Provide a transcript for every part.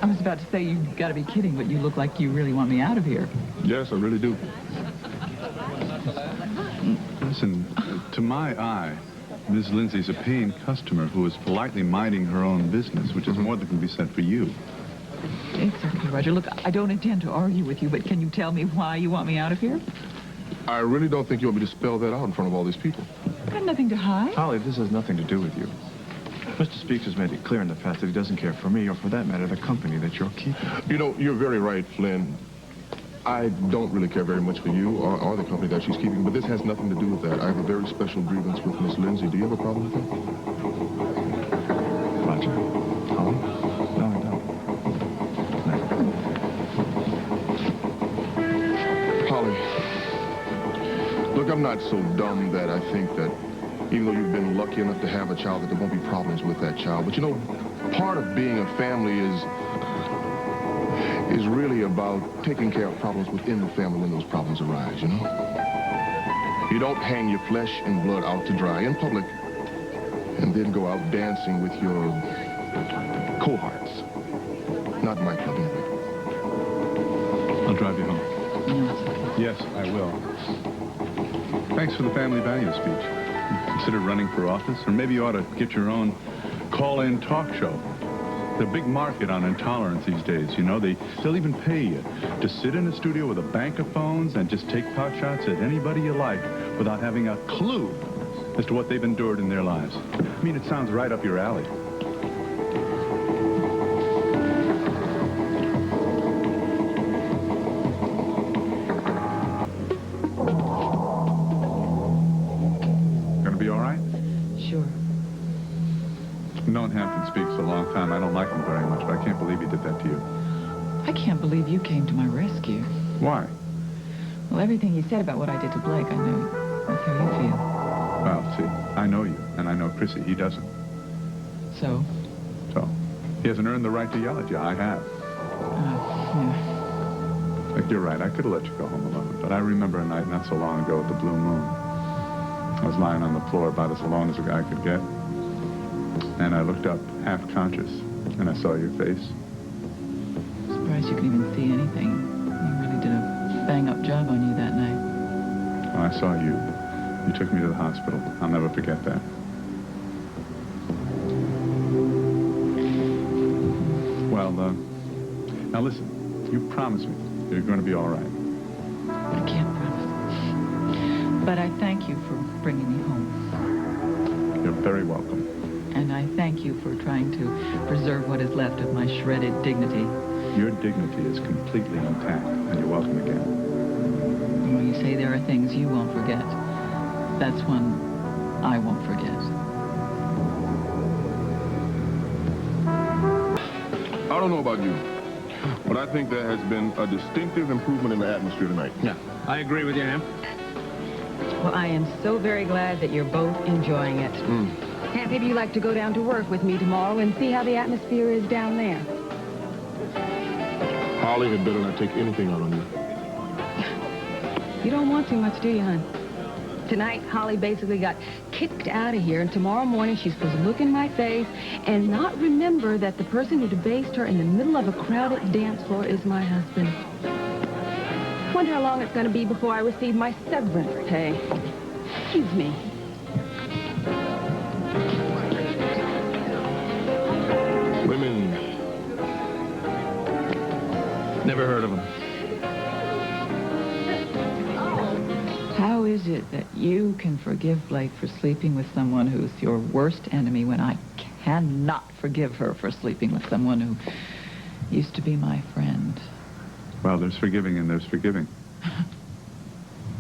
I was about to say, you've got to be kidding, but you look like you really want me out of here. Yes, I really do. Listen, to my eye, Miss Lindsay's a paying customer who is politely minding her own business, which is more than can be said for you. It's okay, Roger. Look, I don't intend to argue with you, but can you tell me why you want me out of here? I really don't think you want me to spell that out in front of all these people. I've got nothing to hide. Holly, this has nothing to do with you. Mr. Speaks has made it clear in the past that he doesn't care for me, or for that matter, the company that you're keeping. You know, you're very right, Flynn. I don't really care very much for you or the company that she's keeping, but this has nothing to do with that. I have a very special grievance with Miss Lindsay. Do you have a problem with that? Roger. Holly? No, I don't. Holly, look, I'm not so dumb that I think that even though you've been lucky enough to have a child, that there won't be problems with that child. But you know, part of being a family is really about taking care of problems within the family when those problems arise, you know? You don't hang your flesh and blood out to dry in public and then go out dancing with your cohorts. Not in my club, anyway. I'll drive you home. No. Yes, I will. Thanks for the family values speech. Consider running for office, or maybe you ought to get your own call-in talk show. There's a big market on intolerance these days, you know. They'll even pay you to sit in a studio with a bank of phones and just take pot shots at anybody you like without having a clue as to what they've endured in their lives. I mean, it sounds right up your alley. Gonna be all right? Sure. I've known Hampton Speaks a long time. I don't like him very much, but I can't believe he did that to you. I can't believe you came to my rescue. Why? Well, everything you said about what I did to Blake, I knew. That's how you feel. Well, see, I know you, and I know Chrissy. He doesn't. So? So, he hasn't earned the right to yell at you. I have. Yeah. Look, you're right. I could have let you go home alone, but I remember a night not so long ago at the Blue Moon. I was lying on the floor about as alone as a guy could get. And I looked up, half conscious, and I saw your face. Surprised you could even see anything. You really did a bang-up job on you that night. When I saw you, you took me to the hospital. I'll never forget that. Well, now listen, you promised me you're going to be all right. I can't promise. But I thank you for bringing me home. You're very welcome. And I thank you for trying to preserve what is left of my shredded dignity. Your dignity is completely intact, and you're welcome again. When you say there are things you won't forget, that's one I won't forget. I don't know about you, but I think there has been a distinctive improvement in the atmosphere tonight. Yeah, I agree with you, Hamp. Well, I am so very glad that you're both enjoying it. Hamp, maybe you'd like to go down to work with me tomorrow and see how the atmosphere is down there. Holly had better not take anything out on you. You don't want too much, do you, hon? Tonight, Holly basically got kicked out of here, and tomorrow morning she's supposed to look in my face and not remember that the person who debased her in the middle of a crowded dance floor is my husband. Wonder how long it's going to be before I receive my severance pay. Excuse me. Women. Never heard of him. How is it that you can forgive Blake for sleeping with someone who's your worst enemy when I cannot forgive her for sleeping with someone who used to be my friend? Well, there's forgiving and there's forgiving.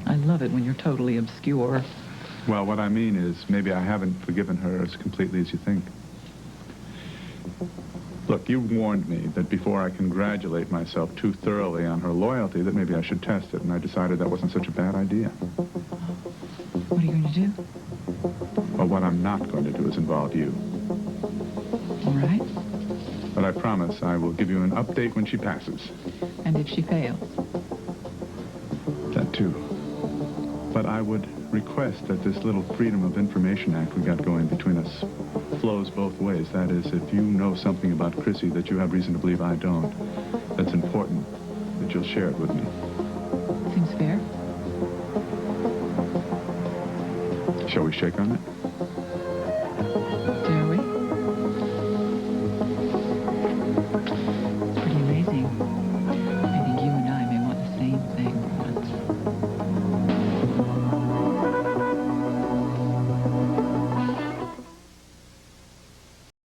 I love it when you're totally obscure. Well, what I mean is maybe I haven't forgiven her as completely as you think. Look, you warned me that before I congratulate myself too thoroughly on her loyalty, that maybe I should test it, and I decided that wasn't such a bad idea. What are you going to do? Well, what I'm not going to do is involve you. All right. But I promise I will give you an update when she passes. And if she fails? That too. But I would request that this little Freedom of Information Act we got going between us flows both ways. That is, if you know something about Chrissy that you have reason to believe I don't, that's important that you'll share it with me. Seems fair. Shall we shake on it?